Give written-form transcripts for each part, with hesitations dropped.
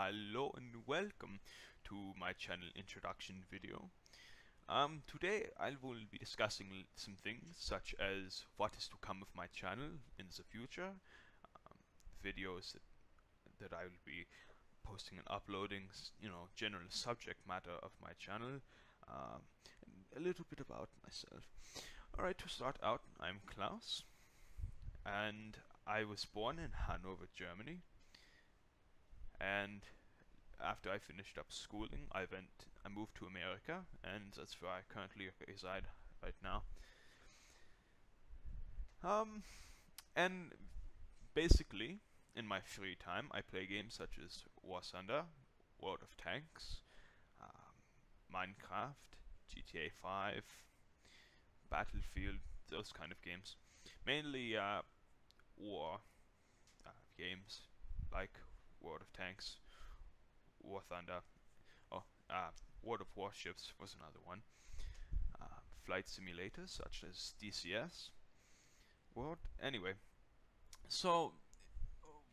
Hello and welcome to my channel introduction video. Today I will be discussing some things such as what is to come of my channel in the future, videos that I will be posting and uploading, general subject matter of my channel, and a little bit about myself. Alright, to start out, I'm Klaus, and I was born in Hanover, Germany. And after I finished up schooling, I moved to America, and that's where I currently reside right now. And basically, in my free time, I play games such as War Thunder, World of Tanks, Minecraft, GTA 5, Battlefield, those kind of games. Mainly war games like World of Tanks, War Thunder. World of Warships was another one. Flight simulators such as DCS. World. Anyway, so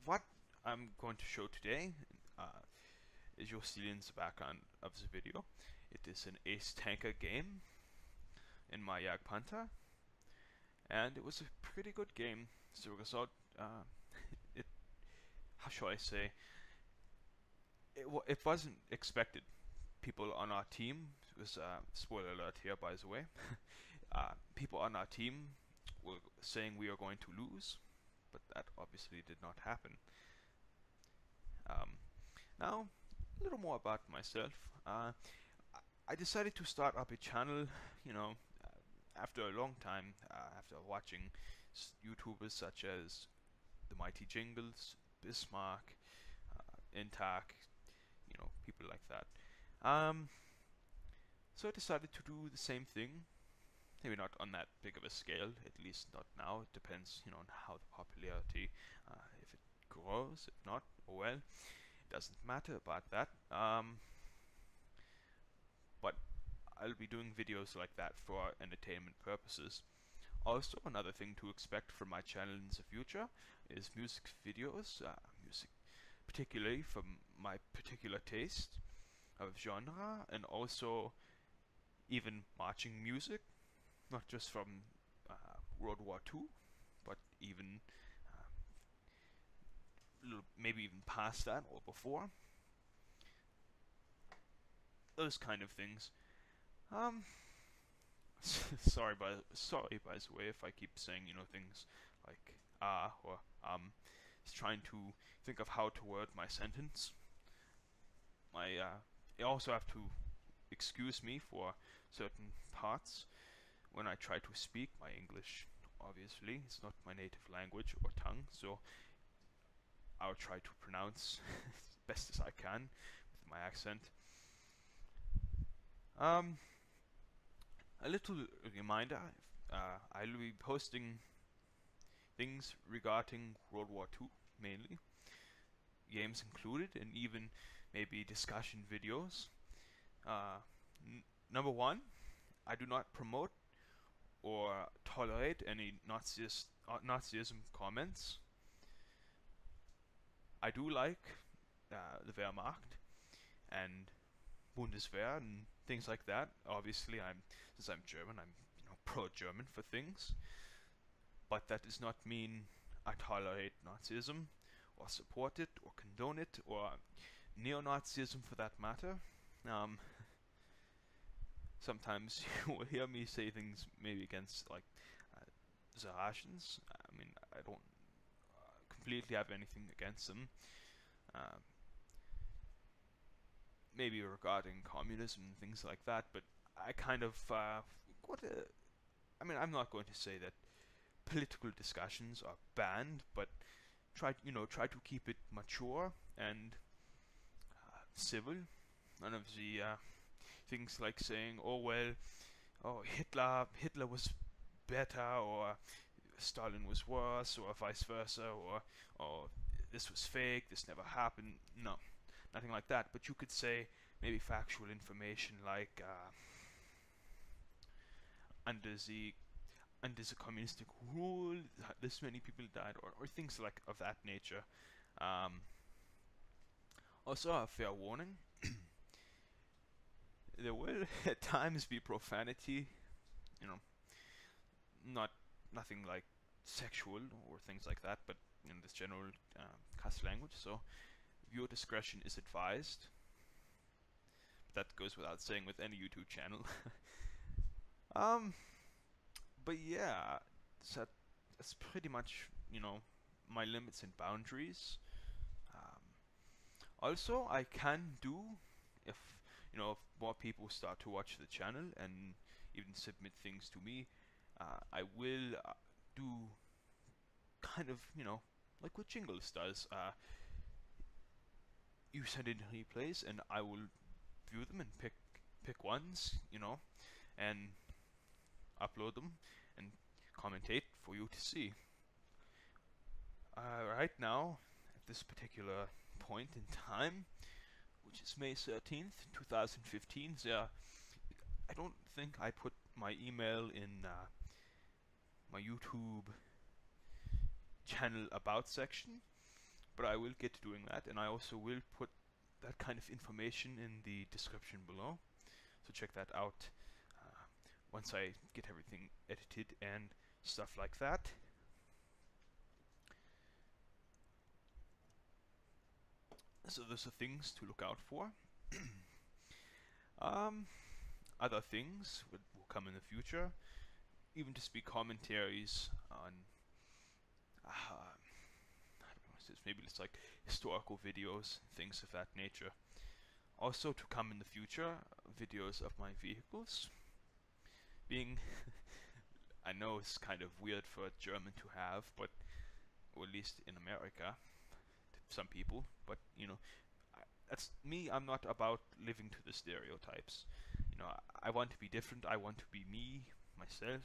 what I'm going to show today, as you'll see in the background of the video, it is an Ace Tanker game in my Jagdpanther, and it was a pretty good game. As a result, it, how shall I say, it wasn't expected. People on our team, it was spoiler alert here by the way, people on our team were saying we are going to lose, but that obviously did not happen. Now, a little more about myself. I decided to start up a channel, after a long time, after watching YouTubers such as the Mighty Jingles, Bismarck, Intac, people like that. So I decided to do the same thing. Maybe not on that big of a scale, at least not now. It depends, on how the popularity, if it grows, if not, oh well, it doesn't matter about that. But I'll be doing videos like that for entertainment purposes. Also, another thing to expect from my channel in the future is music videos, music particularly from my particular taste of genre, and also even marching music, not just from World War II, but even maybe even past that or before. Those kind of things. Sorry by the way if I keep saying things like or just trying to think of how to word my sentence. You also have to excuse me for certain parts when I try to speak. My English, obviously, it's not my native language or tongue, so I'll try to pronounce as best as I can with my accent. A little reminder, I'll be posting things regarding World War II, mainly. Games included, and even maybe discussion videos. Number one, I do not promote or tolerate any Nazism comments. I do like the Wehrmacht and Bundeswehr and things like that. Obviously, since I'm German, I'm pro-German for things, but that does not mean I tolerate Nazism or support it or condone it or neo-Nazism for that matter. Sometimes you will hear me say things maybe against like the Russians. I mean, I don't completely have anything against them. Maybe regarding communism and things like that, but I kind of I mean, I'm not going to say that political discussions are banned, but try to keep it mature and civil. None of the things like saying, oh well, oh Hitler was better, or Stalin was worse, or vice versa, or this was fake, this never happened. No, nothing like that. But you could say maybe factual information like under the communistic rule, this many people died, or things like of that nature. Also, Also, a fair warning: there will at times be profanity. You know, not nothing like sexual or things like that, but this general cuss language. So viewer discretion is advised. That goes without saying with any YouTube channel. um, but yeah, so that's pretty much my limits and boundaries. Um, Also, I can do, if if more people start to watch the channel and even submit things to me, I will do kind of like what Jingles does. You send in replays, and I will view them and pick ones, and upload them and commentate for you to see. Right now, at this particular point in time, which is May 13th, 2015. I don't think I put my email in my YouTube channel about section, but I will get to doing that, and I also will put that kind of information in the description below. So check that out once I get everything edited and stuff like that. So those are things to look out for. Other things will come in the future, even just be commentaries on maybe it's like historical videos, things of that nature. Also to come in the future, videos of my vehicles. Being, I know it's kind of weird for a German to have, but or at least in America, to some people. But that's me. I'm not about living to the stereotypes. I want to be different. I want to be me, myself.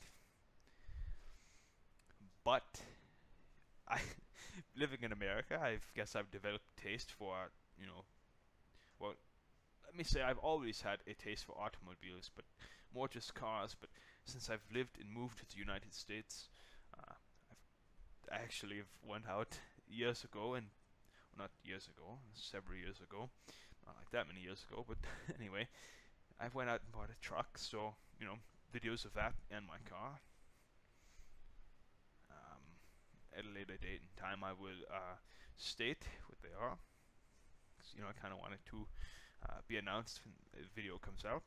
But I, living in America, I guess I've developed taste for, well, let me say I've always had a taste for automobiles, but more just cars. But since I've lived and moved to the United States, I actually went out years ago, and well, not years ago, several years ago, not like that many years ago, but anyway, I went out and bought a truck, so videos of that and my car. At a later date and time, I will state what they are. I kind of want it to be announced when the video comes out.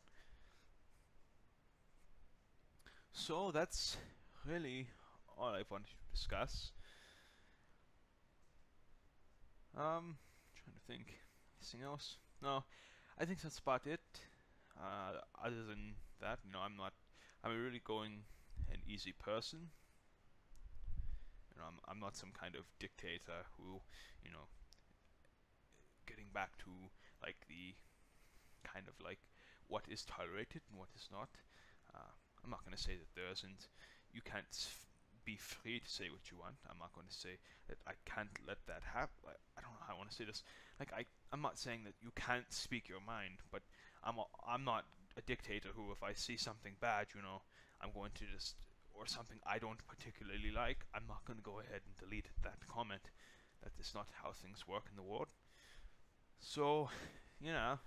So that's really all I wanted to discuss. Trying to think, anything else? No, I think that's about it. Other than that, I'm a really going an easy person. I'm not some kind of dictator who, getting back to like the kind of like what is tolerated and what is not. I'm not going to say that there isn't. You can't be free to say what you want. I'm not going to say that I can't let that happen. I don't know how I want to say this. Like I'm not saying that you can't speak your mind, but I'm not a dictator who, if I see something bad, I'm going to just, or something I don't particularly like, I'm not going to go ahead and delete that comment. That is not how things work in the world. So, I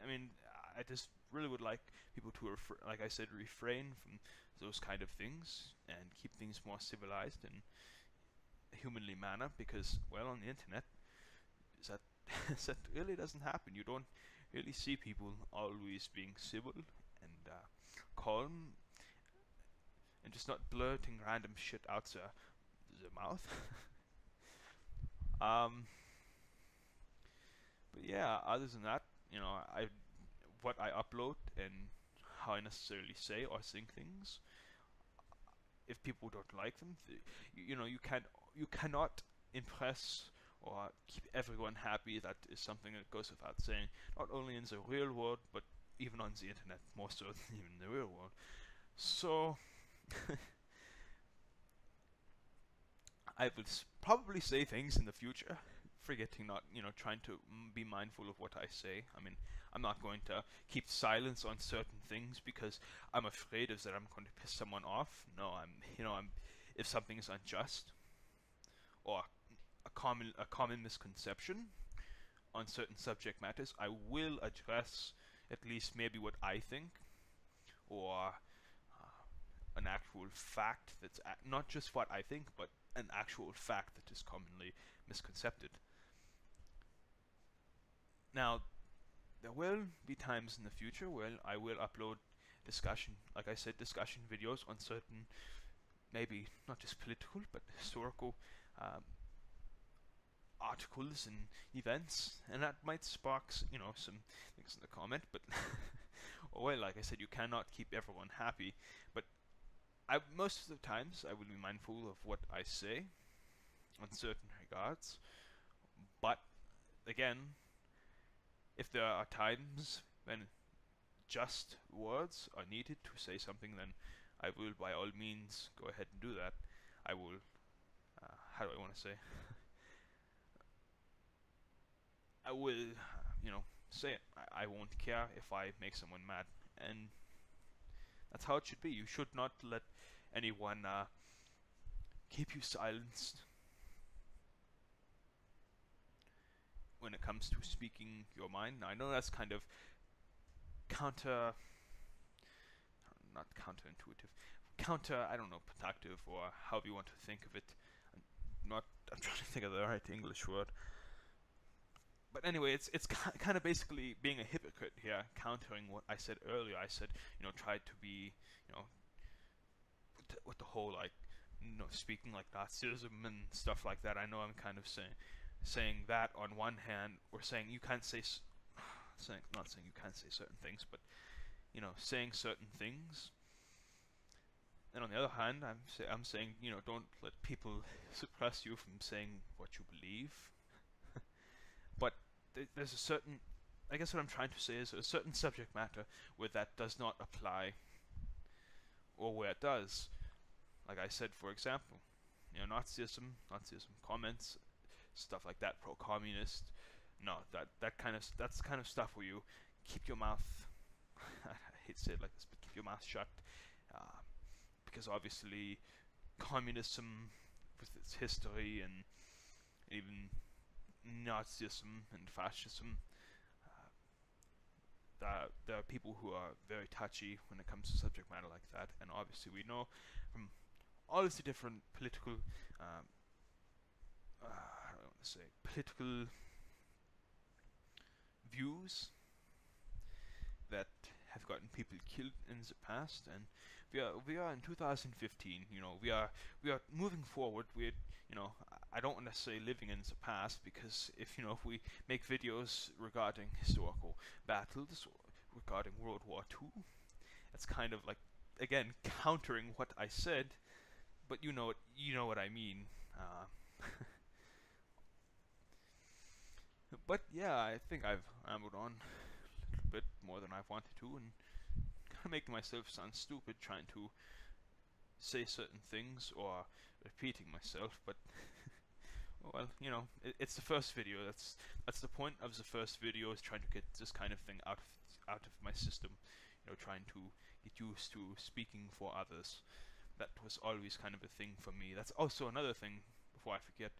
mean, I just really would like people to, like I said, refrain from those kind of things and keep things more civilized and humanly manner, because, well, on the internet, that that really doesn't happen. You don't really see people always being civil and calm and just not blurting random shit out the mouth. But yeah, other than that, what I upload and how I necessarily say or think things, if people don't like them, you cannot impress or keep everyone happy. That is something that goes without saying, not only in the real world, but even on the internet, more so than even in the real world. So I will probably say things in the future, forgetting not, trying to be mindful of what I say. I mean, I'm not going to keep silence on certain things because I'm afraid of that I'm going to piss someone off. No, if something is unjust or a common misconception, on certain subject matters. I will address at least maybe what I think, or an actual fact that's not just what I think, but an actual fact that is commonly misconcepted. Now, there will be times in the future where I will upload discussion, like I said, discussion videos on certain, maybe not just political, but historical articles and events, and that might spark, some things in the comment, but well, like I said, you cannot keep everyone happy, but most of the times I will be mindful of what I say on certain regards, but again, if there are times when just words are needed to say something, then I will by all means go ahead and do that. I will, how do I want to say? I will, say it. I won't care if I make someone mad, and that's how it should be. You should not let anyone keep you silenced when it comes to speaking your mind. Now, I know that's kind of not counterintuitive, I don't know, productive, or however you want to think of it. I'm trying to think of the right English word. But anyway, it's kind of basically being a hypocrite here, countering what I said earlier. I said, try to be, with the whole, like, speaking like Nazism and stuff like that. I know I'm kind of saying that on one hand, or saying you can't say, not saying you can't say certain things, but, saying certain things. And on the other hand, I'm saying, don't let people suppress you from saying what you believe. But there's a certain, I guess what I'm trying to say is a certain subject matter where that does not apply, or where it does. Like I said, for example, Nazism comments, stuff like that, pro-communist. No, that's kind of stuff where you keep your mouth. I hate to say it like this, but keep your mouth shut, because obviously, communism, with its history and even Nazism and fascism, there are people who are very touchy when it comes to subject matter like that, and obviously we know from all of the different political, I don't want to say, political views that have gotten people killed in the past, and we are in 2015. We are moving forward. I don't want to say living in the past, because if we make videos regarding historical battles or regarding World War II, it's kind of like, again, countering what I said, but you know what I mean. But yeah, I think I've rambled on a little bit more than I've wanted to, and kind of making myself sound stupid trying to say certain things or repeating myself, but well, it's the first video. That's the point of the first video, is trying to get this kind of thing out of my system. Trying to get used to speaking for others. That was always kind of a thing for me. That's also another thing, before I forget,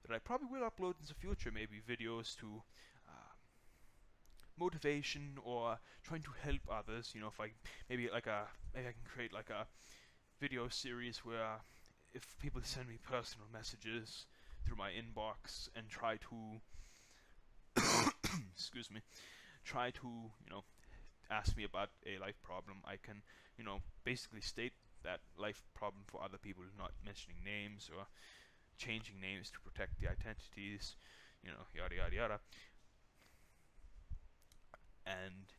that I probably will upload in the future. Maybe videos to motivation, or trying to help others. If maybe I can create like a video series where, if people send me personal messages through my inbox and try to excuse me, try to ask me about a life problem, I can basically state that life problem for other people, not mentioning names or changing names to protect the identities, yada yada yada. And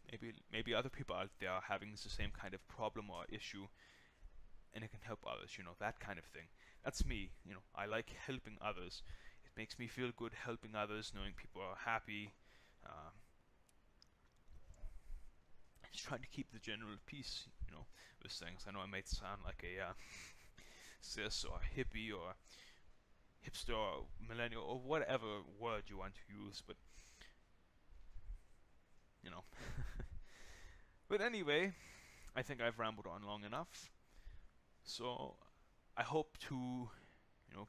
maybe other people out there are having the same kind of problem or issue, and it can help others, that kind of thing. That's me. I like helping others. It makes me feel good helping others, knowing people are happy. Just trying to keep the general peace, with things. I know I might sound like a cis or hippie or hipster or millennial or whatever word you want to use, but But anyway, I think I've rambled on long enough. So I hope to,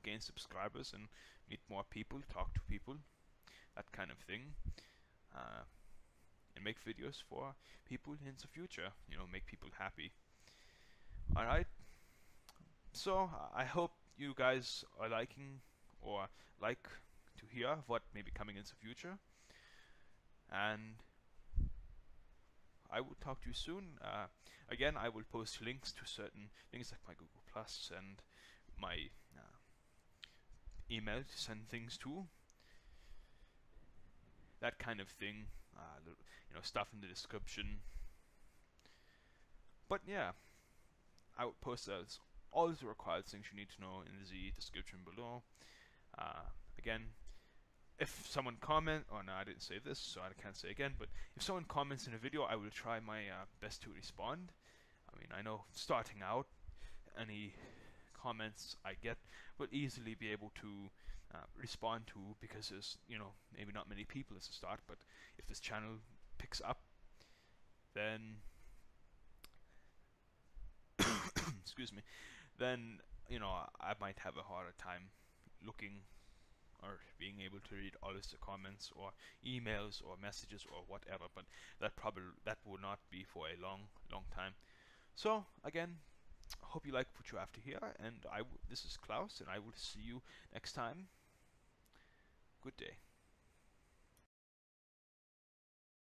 gain subscribers and meet more people, talk to people, that kind of thing, and make videos for people in the future. You know, make people happy. All right. So I hope you guys are liking or like to hear what may be coming in the future, and I will talk to you soon. Again, I will post links to certain things like my Google Plus and my email to send things to. That kind of thing. You know, stuff in the description. But yeah, I will post all the required things you need to know in the description below. Again, if someone comment, oh no, I didn't say this, so I can't say again, but if someone comments in a video, I will try my best to respond. I mean, I know starting out, any comments I get will easily be able to respond to, because there's, you know, maybe not many people as a start, but if this channel picks up, then excuse me, then, you know, I might have a harder time looking or being able to read all of the comments or emails or messages or whatever, but that will not be for a long time. So again, hope you like what you have to hear, and this is Klaus, and I will see you next time. Good day.